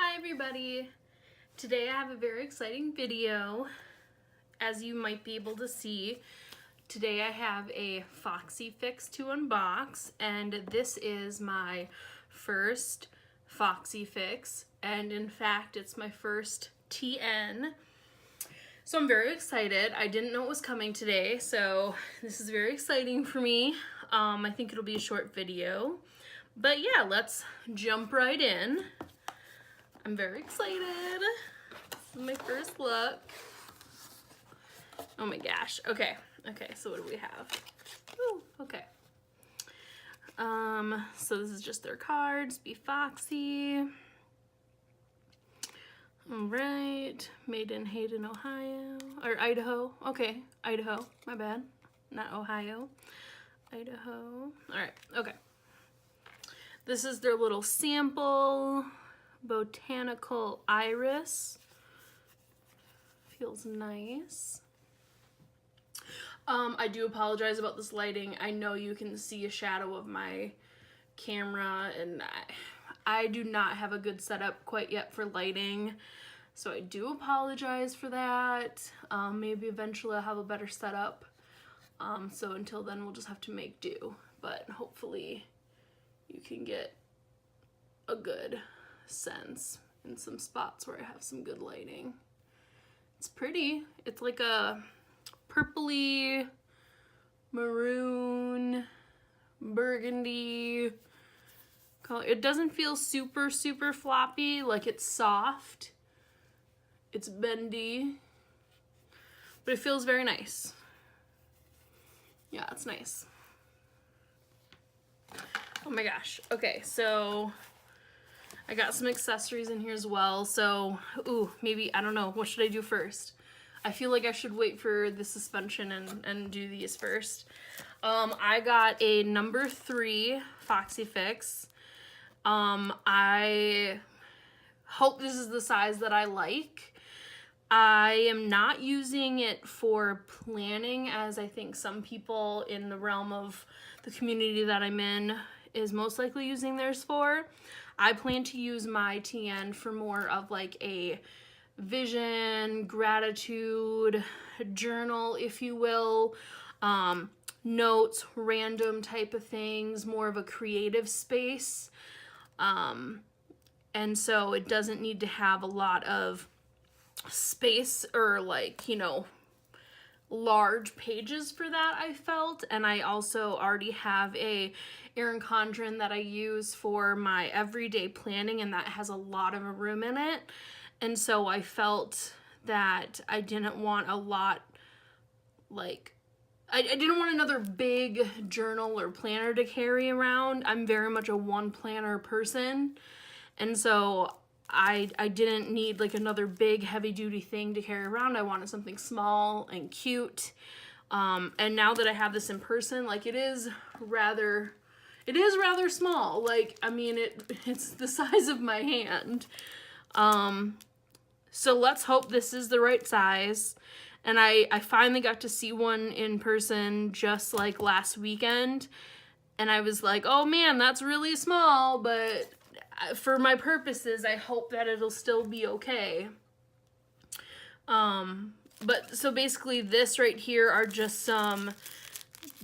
Hi everybody! Today I have a very exciting video. As you might be able to see, today I have a Foxy fix to unbox, and this is my first Foxy fix, and in fact it's my first TN. So I'm very excited. I didn't know it was coming today, so this is very exciting for me. I think it'll be a short video. But yeah, let's jump right in. I'm very excited. This is my first look. Oh my gosh. Okay, so what do we have? Ooh, okay. So this is just their cards. Be Foxy. All right. Made in Hayden, Ohio. Or Idaho. Okay, Idaho. My bad. Not Ohio. Idaho. All right, okay. This is their little sample. Botanical Iris. Feels nice. I do apologize about this lighting. I know you can see a shadow of my camera, and I do not have a good setup quite yet for lighting, so I do apologize for that. Maybe eventually I'll have a better setup. So until then we'll just have to make do, but hopefully you can get a good sense in some spots where I have some good lighting. It's pretty. It's like a purpley, maroon, burgundy color. It doesn't feel super floppy, like it's soft. It's bendy, but it feels very nice. Yeah, it's nice. Oh my gosh. Okay, so I got some accessories in here as well. So, ooh, maybe, I don't know, what should I do first? I feel like I should wait for the suspension and do these first. I got a number 3 Foxy fix. I hope this is the size that I like. I am not using it for planning, as I think some people in the realm of the community that I'm in is most likely using theirs for. I plan to use my TN for more of like a vision, gratitude, journal, if you will, notes, random type of things, more of a creative space. And so it doesn't need to have a lot of space or like, you know, large pages for that, I felt. And I also already have a Erin Condren that I use for my everyday planning, and that has a lot of room in it. And so I felt that I didn't want a lot, like, I didn't want another big journal or planner to carry around. I'm very much a one planner person, and so I didn't need like another big heavy duty thing to carry around. I wanted something small and cute. And now that I have this in person, like it is rather small. Like, I mean, it's the size of my hand. So let's hope this is the right size. And I finally got to see one in person just like last weekend. And I was like, oh man, that's really small, but for my purposes, I hope that it'll still be okay. But so basically this right here are just some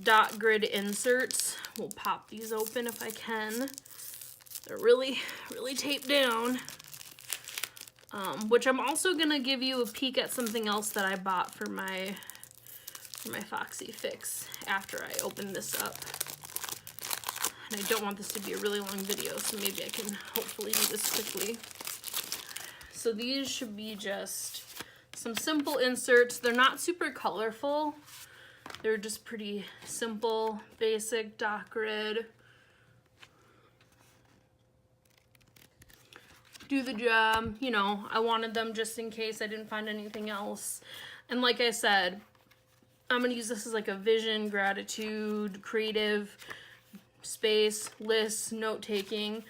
dot grid inserts. We'll pop these open if I can. They're really taped down. Which I'm also gonna give you a peek at something else that I bought for my Foxy fix after I open this up. And I don't want this to be a really long video, so maybe I can hopefully do this quickly. So these should be just some simple inserts. They're not super colorful. They're just pretty simple, basic dot grid. Do the job, you know, I wanted them just in case I didn't find anything else. And like I said, I'm gonna use this as like a vision, gratitude, creative space, lists, note-taking.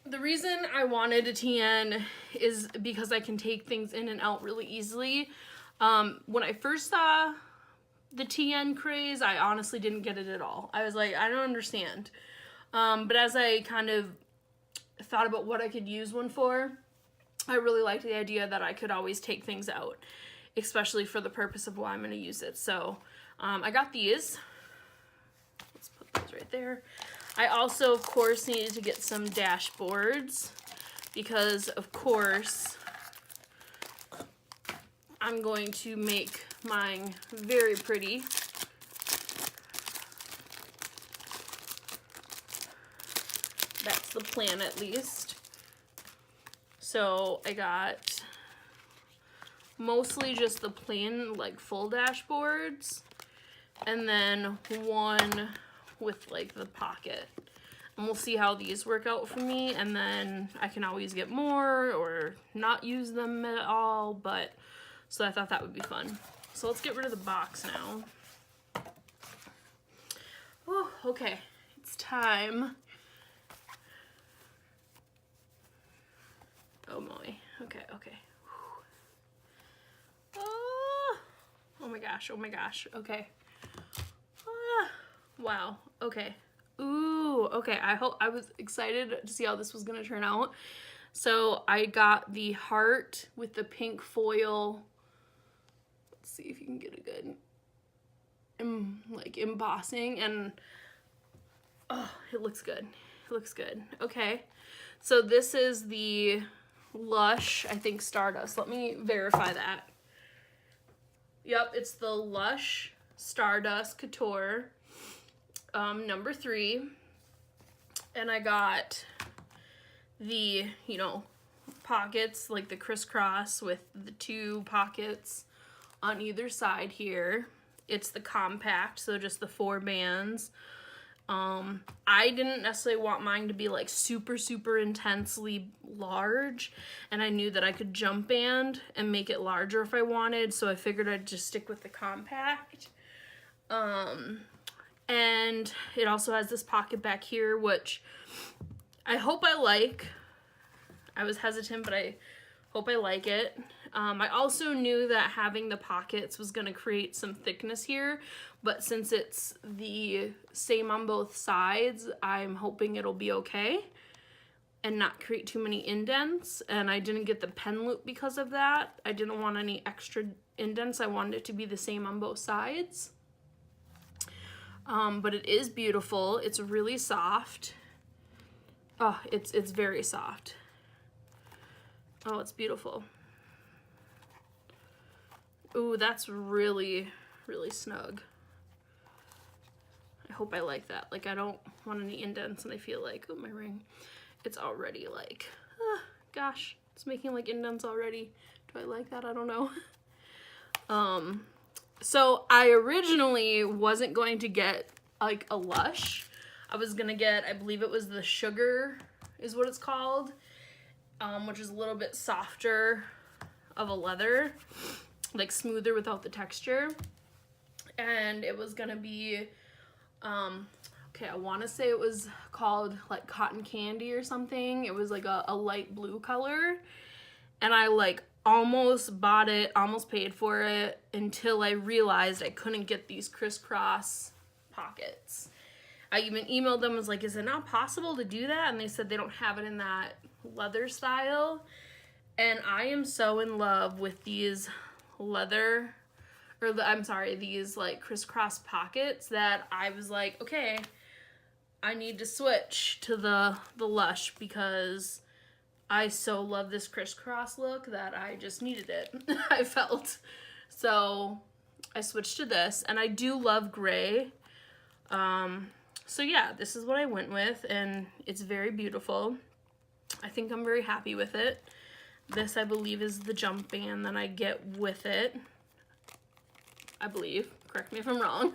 The reason I wanted a TN is because I can take things in and out really easily. When I first saw the TN craze, I honestly didn't get it at all. I was like, I don't understand. But as I kind of thought about what I could use one for, I really liked the idea that I could always take things out, especially for the purpose of why I'm going to use it. So I got these. Let's put those right there. I also, of course, needed to get some dashboards because, of course, I'm going to make mine very pretty. That's the plan, at least. So I got mostly just the plain, like, full dashboards, and then one with, like, the pocket. And we'll see how these work out for me, and then I can always get more or not use them at all, but so I thought that would be fun. So let's get rid of the box now. Oh, okay, it's time. Oh my, okay. Oh my gosh, okay. Wow, okay. Ooh, okay, I was excited to see how this was gonna turn out. So I got the heart with the pink foil. Let's see if you can get a good, like, embossing, and oh, it looks good. It looks good. Okay, so this is the Lush, I think, Stardust. Let me verify that. Yep, it's the Lush Stardust Couture, number 3. And I got the, you know, pockets, like the crisscross with the 2 pockets on either side here. It's the compact, so just the 4 bands. I didn't necessarily want mine to be like super intensely large, and I knew that I could jump band and make it larger if I wanted, so I figured I'd just stick with the compact. And it also has this pocket back here, which I hope I like. I was hesitant, but I hope I like it. I also knew that having the pockets was going to create some thickness here, but since it's the same on both sides, I'm hoping it'll be okay and not create too many indents. And I didn't get the pen loop because of that. I didn't want any extra indents. I wanted it to be the same on both sides. But it is beautiful. It's really soft. Oh, it's very soft. Oh, it's beautiful. Ooh, that's really snug. I hope I like that. Like, I don't want any indents, and I feel like, oh, my ring, it's already like, gosh, it's making like indents already. Do I like that? I don't know. So I originally wasn't going to get like a Lush. I was gonna get, I believe it was the Sugar is what it's called, which is a little bit softer of a leather, like smoother without the texture. And it was gonna be, okay, I wanna say it was called like Cotton Candy or something. It was like a light blue color. And I like almost bought it, almost paid for it, until I realized I couldn't get these crisscross pockets. I even emailed them, was like, is it not possible to do that? And they said they don't have it in that leather style. And I am so in love with these leather, or these like crisscross pockets, that I was like, okay, I need to switch to the Lush, because I so love this crisscross look that I just needed it. I felt. So I switched to this, and I do love gray. So yeah, this is what I went with, and it's very beautiful. I think I'm very happy with it. This, I believe, is the jump band that I get with it. I believe. Correct me if I'm wrong.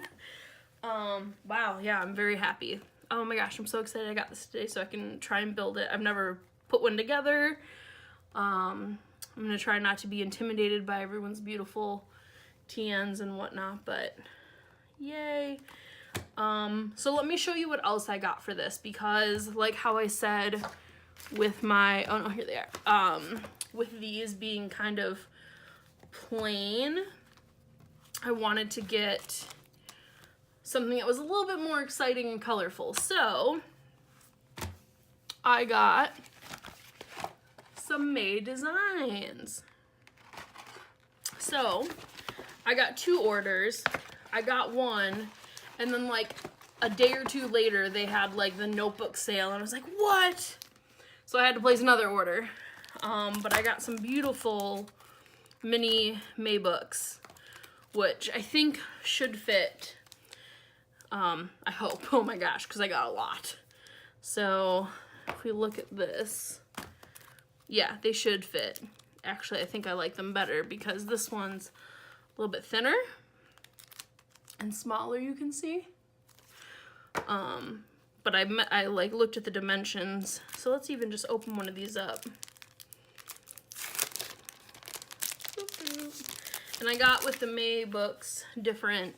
Wow, yeah, I'm very happy. Oh my gosh, I'm so excited I got this today so I can try and build it. I've never put one together. I'm gonna try not to be intimidated by everyone's beautiful TNs and whatnot, but yay. So let me show you what else I got for this, because like how I said with my, oh no, here they are. With these being kind of plain, I wanted to get something that was a little bit more exciting and colorful. So I got some May designs. So I got 2 orders. I got one, and then like a day or 2 later they had like the notebook sale, and I was like, what? So I had to place another order. But I got some beautiful mini May books, which I think should fit. I hope. Oh my gosh, because I got a lot. So if we look at this, yeah, they should fit. Actually, I think I like them better because this one's a little bit thinner and smaller, you can see. But I like looked at the dimensions. So let's even just open one of these up. And I got with the May books different.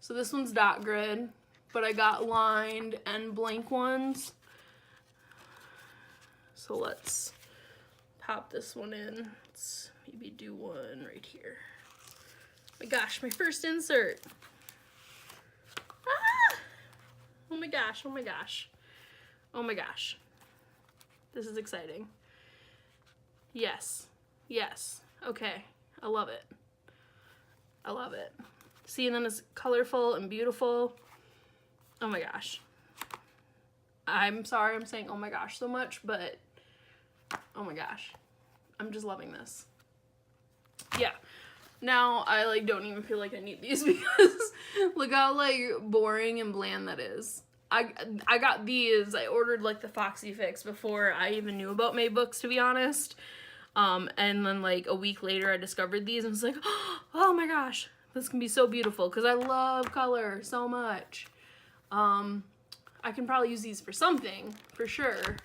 So this one's dot grid, but I got lined and blank ones. So let's pop this one in. Let's maybe do one right here. Oh my gosh, my first insert. Ah! Oh my gosh, oh my gosh. Oh my gosh. This is exciting. Yes, yes, okay, I love it. I love it. See, and then it's colorful and beautiful. Oh my gosh. I'm sorry I'm saying oh my gosh so much, but oh my gosh. I'm just loving this. Yeah. Now I like don't even feel like I need these because look how like boring and bland that is. I got these. I ordered like the Foxy fix before I even knew about May books, to be honest. And then like a week later I discovered these and was like, oh my gosh, this can be so beautiful because I love color so much. I can probably use these for something, for sure.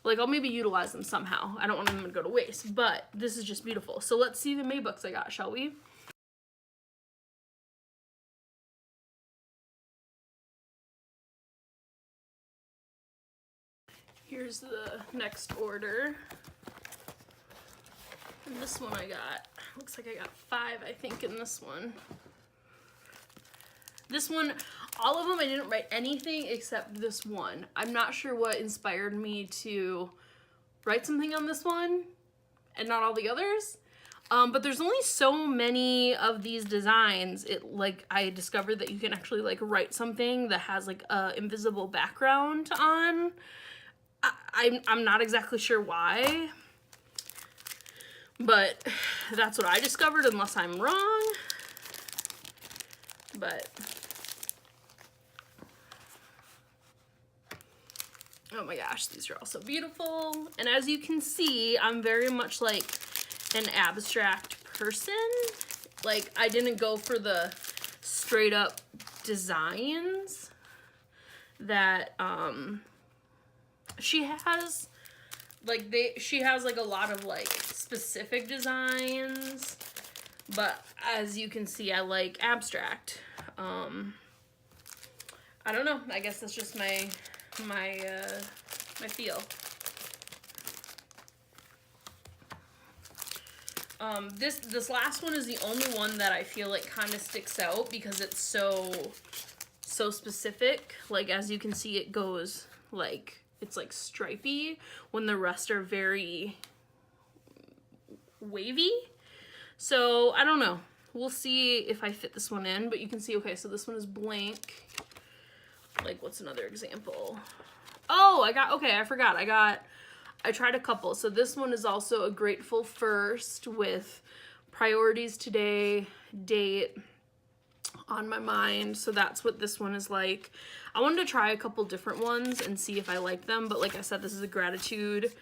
Like, I'll maybe utilize them somehow. I don't want them to go to waste, but this is just beautiful. So let's see the May books I got, shall we? Here's the next order. And this one I got, looks like I got 5, I think, in this one. This one, all of them, I didn't write anything except this one. I'm not sure what inspired me to write something on this one and not all the others. But there's only so many of these designs. I discovered that you can actually like write something that has like a invisible background on. I'm not exactly sure why, but that's what I discovered, unless I'm wrong. But oh my gosh, these are all so beautiful. And as you can see, I'm very much like an abstract person. Like, I didn't go for the straight up designs that she has. Like, she has like a lot of like specific designs, but as you can see, I like abstract. I don't know, I guess that's just my feel. This last one is the only one that I feel like kind of sticks out because it's so specific. Like, as you can see, it goes like, it's like stripy when the rest are very wavy. So I don't know, we'll see if I fit this one in, but you can see, okay, so this one is blank. Like, what's another example? Oh, I forgot. I tried a couple. So this one is also a Grateful First with priorities today, date, on my mind. So that's what this one is like. I wanted to try a couple different ones and see if I like them. But like I said, this is a gratitude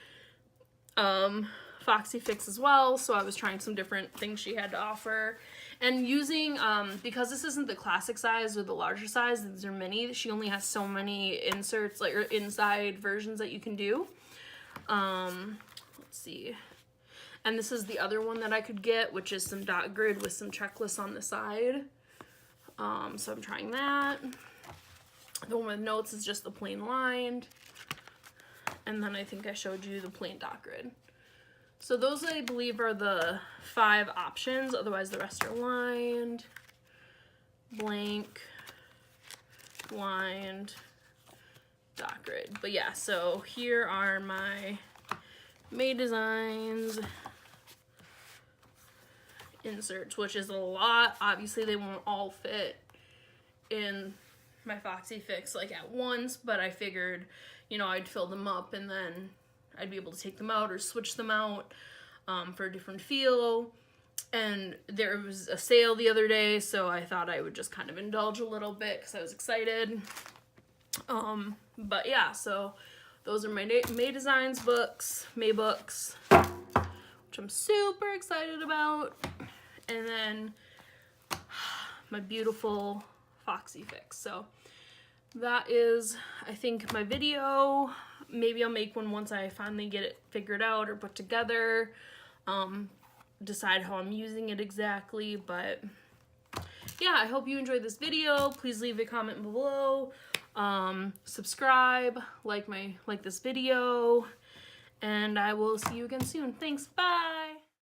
Foxy fix as well. So I was trying some different things she had to offer. And using, because this isn't the classic size or the larger size, these are mini, she only has so many inserts, like, or inside versions that you can do. Let's see. And this is the other one that I could get, which is some dot grid with some checklists on the side. So I'm trying that. The one with notes is just the plain lined. And then I think I showed you the plain dot grid. So those, I believe, are the 5 options. Otherwise, the rest are lined, blank, lined, dot grid. But yeah, so here are my May Designs inserts, which is a lot. Obviously they won't all fit in my Foxy Fix like at once, but I figured, you know, I'd fill them up and then I'd be able to take them out or switch them out for a different feel. And there was a sale the other day, so I thought I would just kind of indulge a little bit because I was excited. But yeah, so those are my May Designs books, May books, which I'm super excited about. And then my beautiful Foxy Fix. So that is, I think, my video. Maybe I'll make one once I finally get it figured out or put together. Decide how I'm using it exactly, but yeah, I hope you enjoyed this video. Please leave a comment below, subscribe, like this video, and I will see you again soon. Thanks, bye!